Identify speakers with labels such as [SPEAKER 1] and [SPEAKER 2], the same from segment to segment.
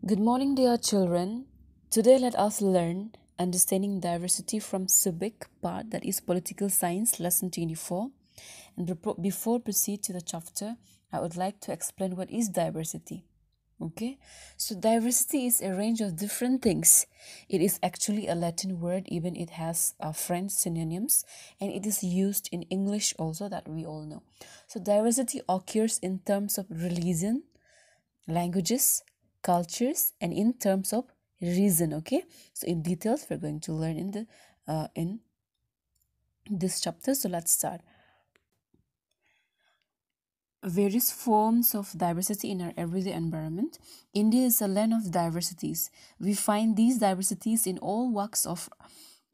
[SPEAKER 1] Good morning, dear children. Today, let us learn understanding diversity from civic part, that is political science, lesson 24. And before proceed to the chapter, I would like to explain what is diversity. Okay, so diversity is a range of different things. It is actually a Latin word, even it has French synonyms, and it is used in English also, that we all know. So diversity occurs in terms of religion, languages, cultures, and in terms of reason. Okay, so in details we're going to learn in this chapter. So let's start. Various forms of diversity in our everyday environment. India is a land of diversities. We find these diversities in all walks of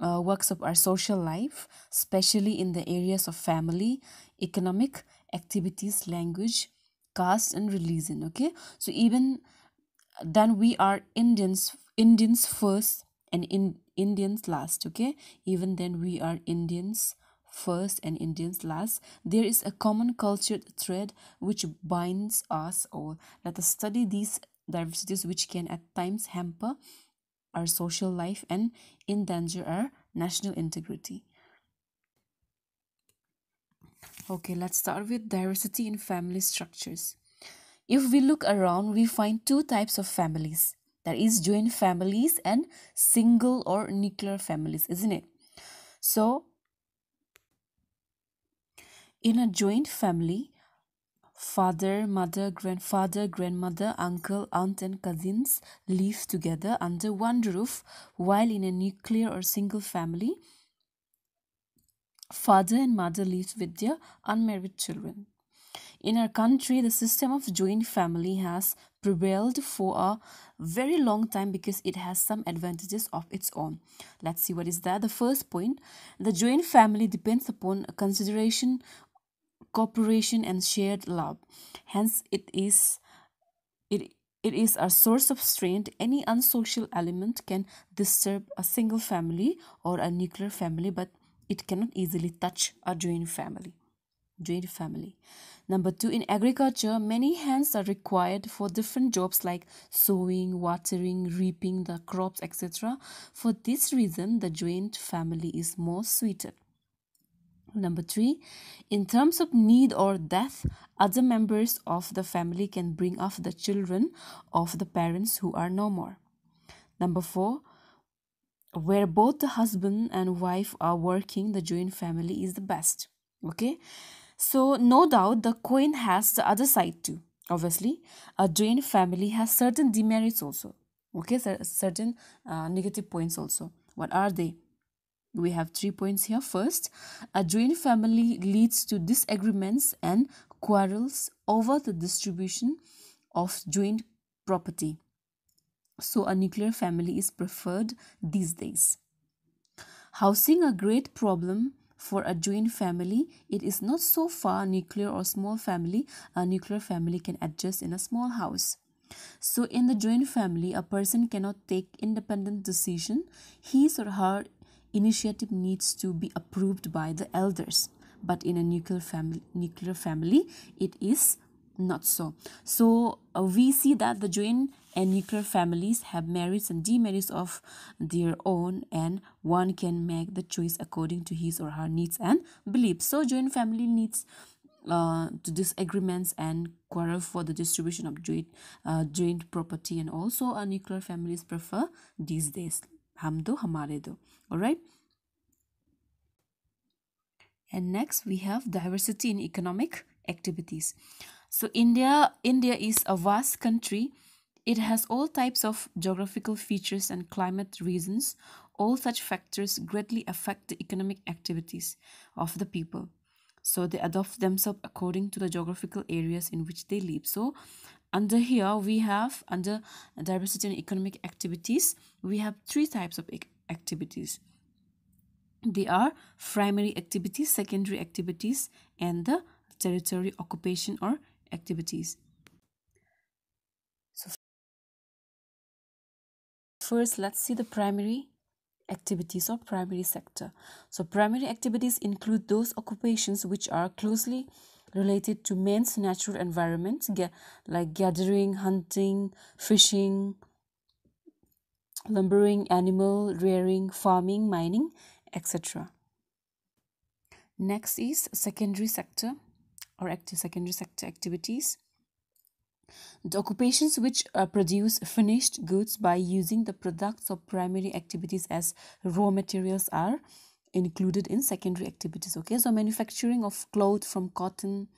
[SPEAKER 1] our social life, especially in the areas of family, economic activities, language, caste, and religion. Okay, so even then we are Indians first and Indians last. Okay, even then we are Indians first and Indians last. There is a common cultured thread which binds us all. Let us study these diversities which can at times hamper our social life and endanger our national integrity. Okay, let's start with diversity in family structures. If we look around, we find two types of families. That is joint families and single or nuclear families, isn't it? So, in a joint family, father, mother, grandfather, grandmother, uncle, aunt, and cousins live together under one roof, while in a nuclear or single family, father and mother live with their unmarried children. In our country, the system of joint family has prevailed for a very long time because it has some advantages of its own. Let's see what is that. The first point, the joint family depends upon consideration, cooperation, and shared love. Hence, it it is a source of strength. Any unsocial element can disturb a single family or a nuclear family, but it cannot easily touch a joint family. Joint family. Number two, in agriculture, many hands are required for different jobs like sowing, watering, reaping the crops, etc. For this reason, the joint family is more suited. Number three, in terms of need or death, other members of the family can bring up the children of the parents who are no more. Number four, where both the husband and wife are working, the joint family is the best. Okay, so no doubt the coin has the other side too. Obviously, a joint family has certain demerits also. Okay, certain negative points also. What are they? We have 3 points here. First, a joint family leads to disagreements and quarrels over the distribution of joint property. So a nuclear family is preferred these days. Housing a great problem for a joint family. It is not so far nuclear or small family. A nuclear family can adjust in a small house. So in the joint family, a person cannot take independent decision. His or her initiative needs to be approved by the elders. But in a nuclear family, it is not so. So we see that the joint and nuclear families have merits and demerits of their own, and one can make the choice according to his or her needs and beliefs. So joint family needs to disagreements and quarrel for the distribution of joint property, and also a nuclear families prefer these days. Hum do hamare do. All right. And next we have diversity in economic activities. So India is a vast country. It has all types of geographical features and climate reasons. All such factors greatly affect the economic activities of the people. So they adopt themselves according to the geographical areas in which they live. So under here we have, under diversity in economic activities, we have three types of activities. They are primary activities, secondary activities, and the territory occupation or activities. So first, let's see the primary activities or primary sector. So primary activities include those occupations which are closely related to man's natural environment, like gathering, hunting, fishing, lumbering, animal rearing, farming, mining, etc. Next is secondary sector or secondary sector activities. The occupations which produce finished goods by using the products of primary activities as raw materials are included in secondary activities. Okay, so manufacturing of cloth from cotton,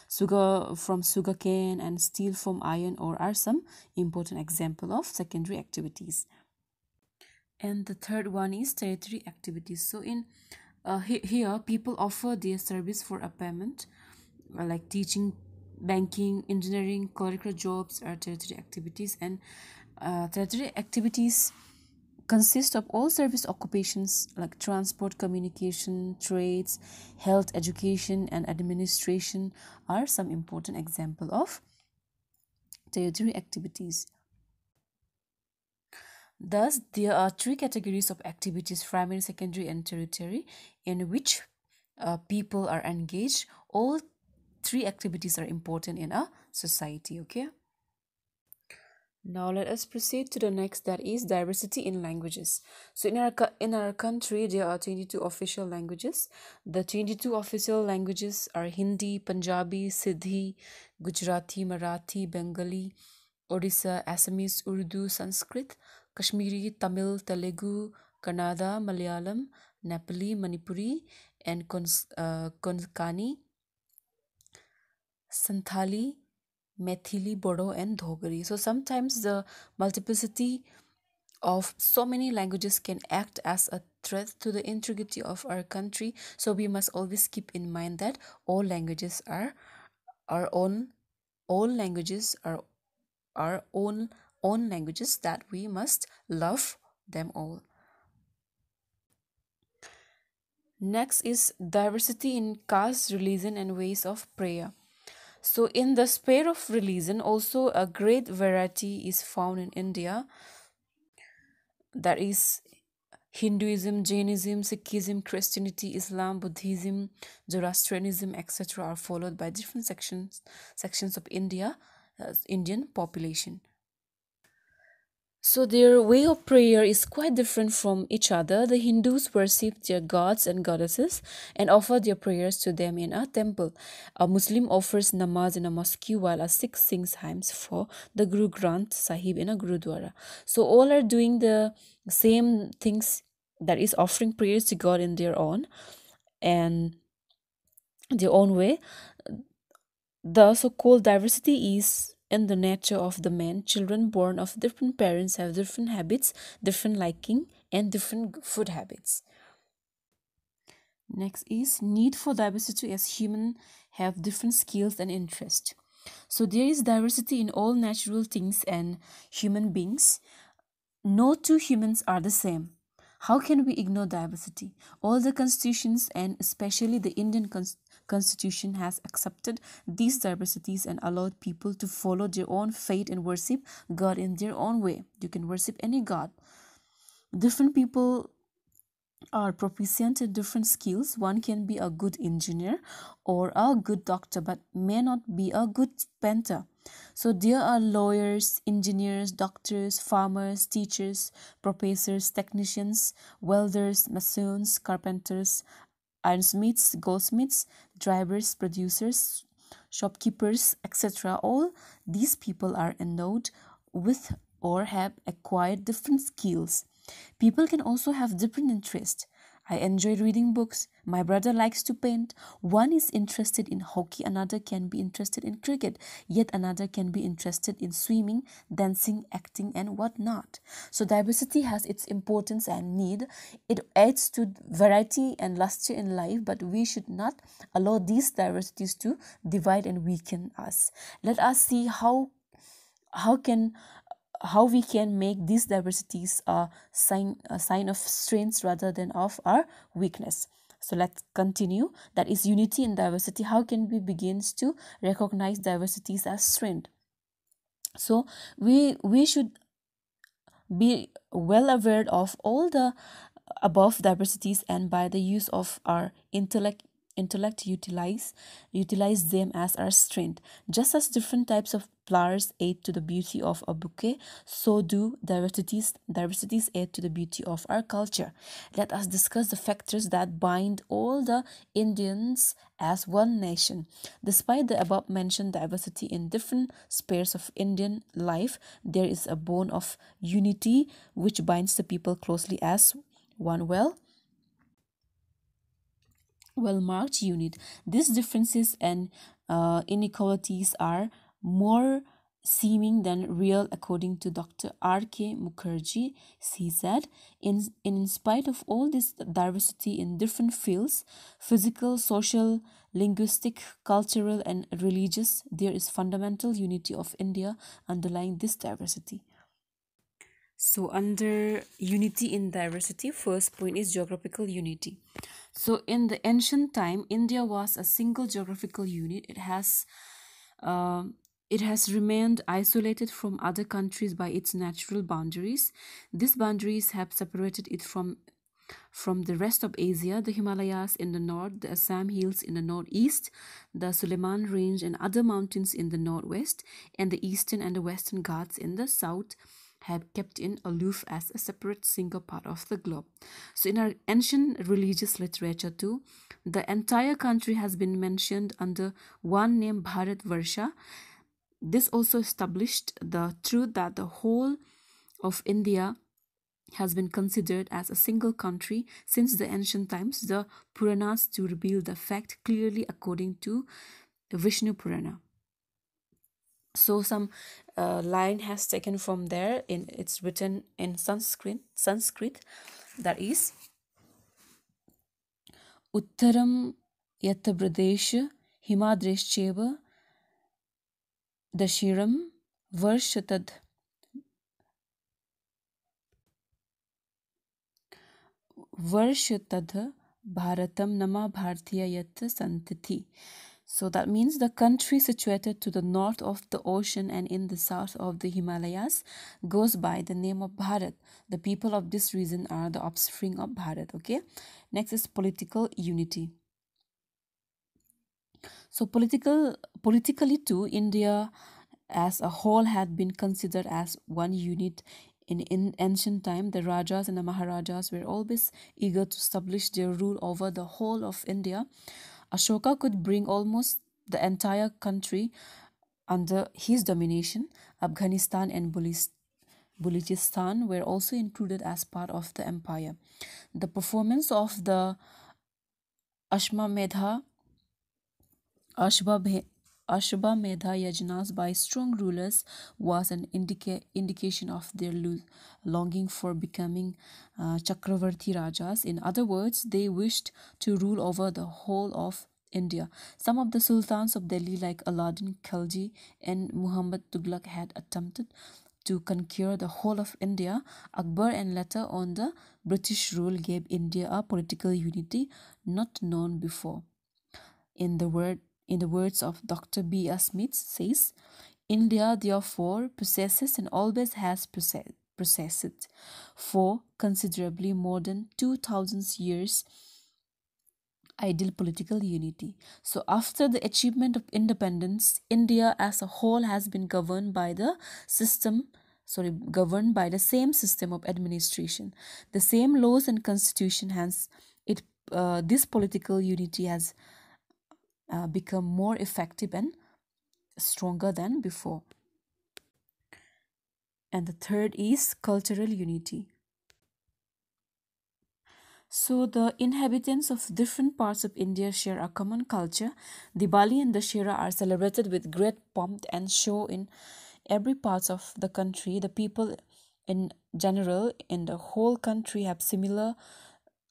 [SPEAKER 1] sugar from sugarcane, and steel from iron ore are some important example of secondary activities. And the third one is tertiary activities. So in here people offer their service for a payment, like teaching, banking, engineering, clerical jobs are tertiary activities. And tertiary activities consist of all service occupations like transport, communication, trades, health, education, and administration are some important example of tertiary activities. Thus, there are three categories of activities: primary, secondary, and tertiary, in which people are engaged. All three activities are important in a society. Okay. Now let us proceed to the next, that is diversity in languages. So in our country there are 22 official languages. The 22 official languages are Hindi, Punjabi, Sindhi, Gujarati, Marathi, Bengali, Odisha, Assamese, Urdu, Sanskrit, Kashmiri, Tamil, Telugu, Kannada, Malayalam, Nepali, Manipuri, and Konkani, Santhali, Maithili, Bodo, and Dogri. So sometimes the multiplicity of so many languages can act as a threat to the integrity of our country. So we must always keep in mind that all languages are our own. All languages are our own languages that we must love them all. Next is diversity in caste, religion, and ways of prayer. So in the sphere of religion, also a great variety is found in India. That is Hinduism, Jainism, Sikhism, Christianity, Islam, Buddhism, Zoroastrianism, etc. are followed by different sections of Indian population. So their way of prayer is quite different from each other. The Hindus worship their gods and goddesses and offer their prayers to them in a temple. A Muslim offers namaz in a mosque, while a Sikh sings hymns for the Guru Granth Sahib in a Gurudwara. So all are doing the same things, that is offering prayers to God in and their own way. The so-called diversity is in the nature of the man. Children born of different parents have different habits, different liking, and different food habits. Next is need for diversity, as humans have different skills and interests. So there is diversity in all natural things and human beings. No two humans are the same. How can we ignore diversity? All the constitutions, and especially the Indian constitution, has accepted these diversities and allowed people to follow their own faith and worship God in their own way. You can worship any God. Different people are proficient in different skills. One can be a good engineer or a good doctor, but may not be a good painter. So there are lawyers, engineers, doctors, farmers, teachers, professors, technicians, welders, masons, carpenters, ironsmiths, goldsmiths, drivers, producers, shopkeepers, etc. All these people are endowed with or have acquired different skills. People can also have different interests. I enjoy reading books. My brother likes to paint. One is interested in hockey, another can be interested in cricket, yet another can be interested in swimming, dancing, acting, and whatnot. So diversity has its importance and need. It adds to variety and luster in life, but we should not allow these diversities to divide and weaken us. Let us see how can how we can make these diversities a sign of strength rather than of our weakness. So let's continue. That is unity in diversity. How can we begin to recognize diversities as strength? So we should be well aware of all the above diversities, and by the use of our intellect utilize them as our strength. Just as different types of flowers aid to the beauty of a bouquet, so do diversities aid to the beauty of our culture. Let us discuss the factors that bind all the Indians as one nation. Despite the above mentioned diversity in different spheres of Indian life, there is a bone of unity which binds the people closely as one well marked unit. These differences and inequalities are more seeming than real, according to Dr. R.K. Mukherjee. He said, in spite of all this diversity in different fields, physical, social, linguistic, cultural, and religious, there is fundamental unity of India underlying this diversity. So, under unity in diversity, first point is geographical unity. So, in the ancient time, India was a single geographical unit. Uh, it has remained isolated from other countries by its natural boundaries. These boundaries have separated it from the rest of Asia, the Himalayas in the north, the Assam hills in the northeast, the Suleiman Range and other mountains in the northwest, and the eastern and the western Ghats in the south have kept in aloof as a separate single part of the globe. So in our ancient religious literature too, the entire country has been mentioned under one name, Bharat Varsha. This also established the truth that the whole of India has been considered as a single country since the ancient times. The Puranas to reveal the fact clearly according to Vishnu Purana. So some line has taken from there. It's written in Sanskrit, that is Uttaram Yatta Pradesh Himadreshcheva Dashiram Varshatad Varshatad Bharatam Nama Bhartiya Yat Santiti. So that means the country situated to the north of the ocean and in the south of the Himalayas goes by the name of Bharat. The people of this region are the offspring of Bharat. Okay. Next is political unity. So politically too, India as a whole had been considered as one unit. In ancient time, the Rajas and the Maharajas were always eager to establish their rule over the whole of India. Ashoka could bring almost the entire country under his domination. Afghanistan and Balochistan were also included as part of the empire. The performance of the Ashwamedha Ashwabhe- Ashwamedha yajnas by strong rulers was an indication of their longing for becoming Chakravarti Rajas. In other words, they wished to rule over the whole of India. Some of the sultans of Delhi, like Aladdin Khilji and Muhammad Tughlaq, had attempted to conquer the whole of India. Akbar and later on the British rule gave India a political unity not known before. In the words of Dr. B. A. Smith says, India therefore possesses and always has possessed for considerably more than 2000 years ideal political unity. So after the achievement of independence, India as a whole has been governed by the same system of administration, the same laws and constitution. Hence this political unity has become more effective and stronger than before. And the third is cultural unity. So the inhabitants of different parts of India share a common culture. Diwali and Dashera are celebrated with great pomp and show in every part of the country. The people in general in the whole country have similar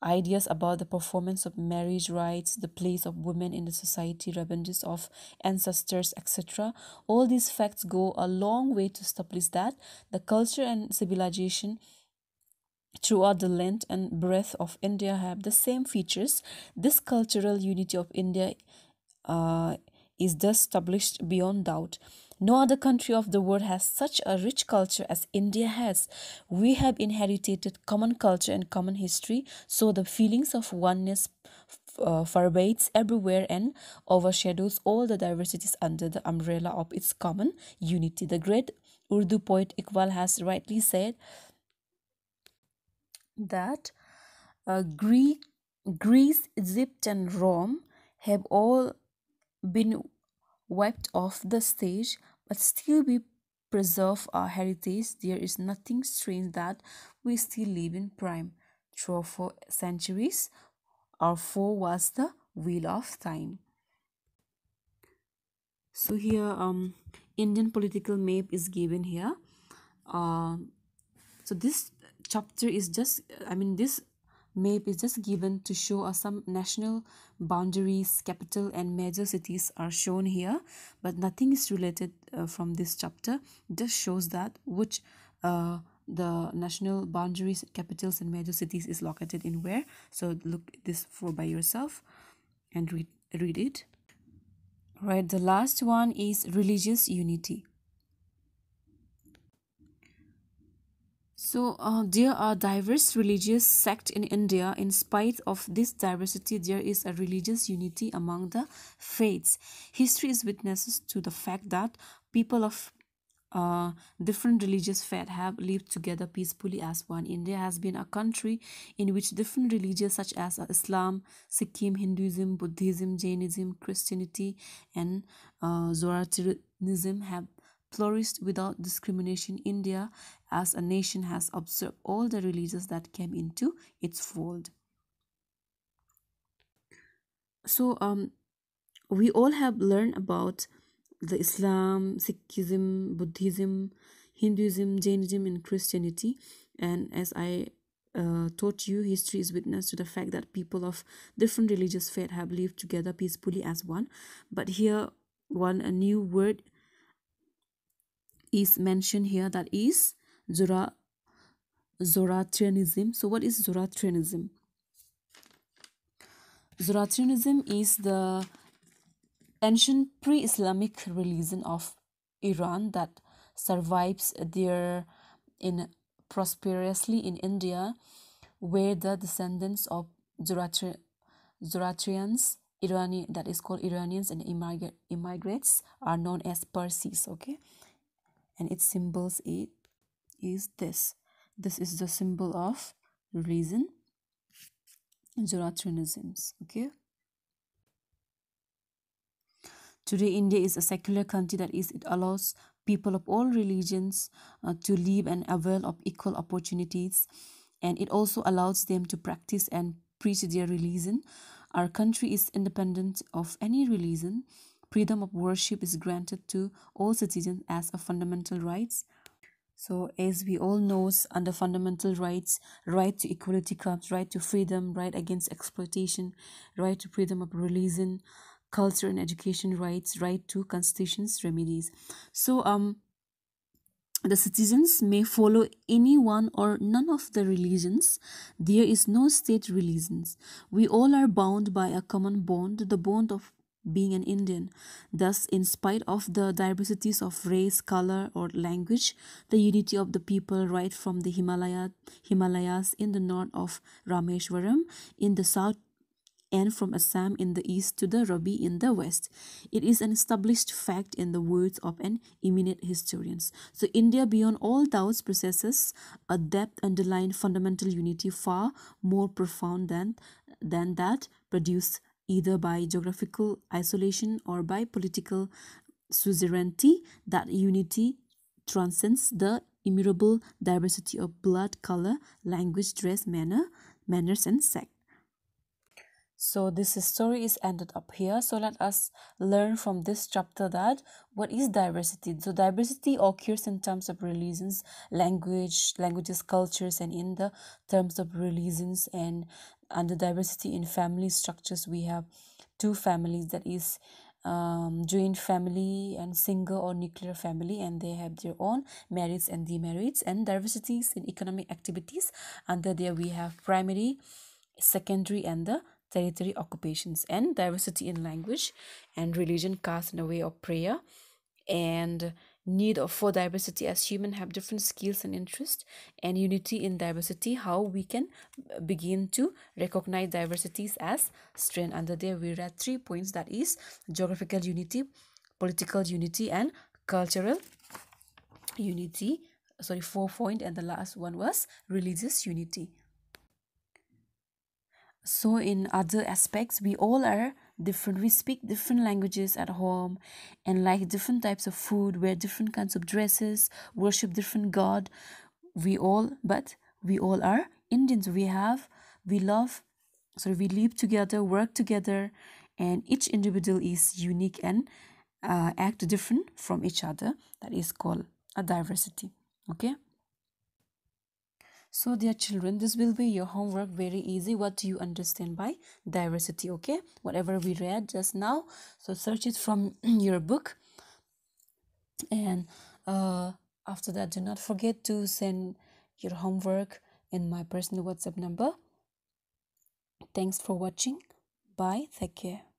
[SPEAKER 1] ideas about the performance of marriage rites, the place of women in the society, revenges of ancestors, etc. All these facts go a long way to establish that the culture and civilization throughout the length and breadth of India have the same features. This cultural unity of India uh, is thus established beyond doubt. No other country of the world has such a rich culture as India has. We have inherited common culture and common history, so the feelings of oneness pervades everywhere and overshadows all the diversities under the umbrella of its common unity. The great Urdu poet Iqbal has rightly said that Greece, Egypt, and Rome have all been wiped off the stage, but still we preserve our heritage. There is nothing strange that we still live in prime. Through 4 centuries, our foe was the wheel of time. So here, Indian political map is given here. So this chapter is just, this map is just given to show us some national boundaries, capital and major cities are shown here, but nothing is related from this chapter. Just shows that which the national boundaries, capitals and major cities is located in where. So look this for by yourself and read it. Right, the last one is religious unity. So there are diverse religious sects in India. In spite of this diversity, there is a religious unity among the faiths. History is witnesses to the fact that people of different religious faith have lived together peacefully as one. India has been a country in which different religions such as Islam, Sikkim, Hinduism, Buddhism, Jainism, Christianity, and Zoroastrianism have flourished without discrimination. India as a nation has observed all the religions that came into its fold. So we all have learned about the Islam, Sikhism, Buddhism, Hinduism, Jainism, and Christianity. And as I taught you, history is witness to the fact that people of different religious faith have lived together peacefully as one. But here, a new word is mentioned here, that is Zoroastrianism. So what is Zoroastrianism? Zoroastrianism is the ancient pre-Islamic religion of Iran that survives there in prosperously in India, where the descendants of Zoroastrians, that is called Iranians, and immigrants are known as Parsis. Okay, and its symbols is this. This is the symbol of religion, Zoroastrianisms. Okay. Today, India is a secular country, that is, it allows people of all religions to live and avail of equal opportunities, and it also allows them to practice and preach their religion. Our country is independent of any religion. Freedom of worship is granted to all citizens as a fundamental right. So as we all know, under fundamental rights, right to equality comes, right to freedom, right against exploitation, right to freedom of religion, culture and education rights, right to constitution's remedies. So the citizens may follow any one or none of the religions. There is no state religions. We all are bound by a common bond, the bond of being an Indian. Thus, in spite of the diversities of race, color, or language, the unity of the people right from the Himalayas in the north of Rameshwaram, in the south, and from Assam in the east to the Rabi in the west. It is an established fact in the words of an eminent historian. So India, beyond all doubts, possesses a depth underlying fundamental unity far more profound than that produced either by geographical isolation or by political suzerainty. That unity transcends the immutable diversity of blood, color, language, dress, manners, and sect. So this story is ended up here. So let us learn from this chapter that what is diversity. So diversity occurs in terms of religions, languages, cultures, and in the terms of religions. And under diversity in family structures, we have two families, that is joint family and single or nuclear family, and they have their own merits and demerits. And diversities in economic activities, under there we have primary, secondary, and the territory occupations. And diversity in language and religion, caste, and the way of prayer. And need for diversity, as humans have different skills and interests, and unity in diversity, how we can begin to recognize diversities as strength. Under there we read 3 points, that is geographical unity, political unity, and cultural unity. Sorry, 4 point, and the last one was religious unity. So in other aspects, we all are different. We speak different languages at home and like different types of food, wear different kinds of dresses, worship different god. But we all are Indians. We love, so we live together, work together, and each individual is unique and act different from each other. That is called a diversity. Okay. So, dear children, this will be your homework, very easy. What do you understand by diversity? Okay, whatever we read just now, so search it from your book, and after that, do not forget to send your homework in my personal WhatsApp number. Thanks for watching. Bye. Take care.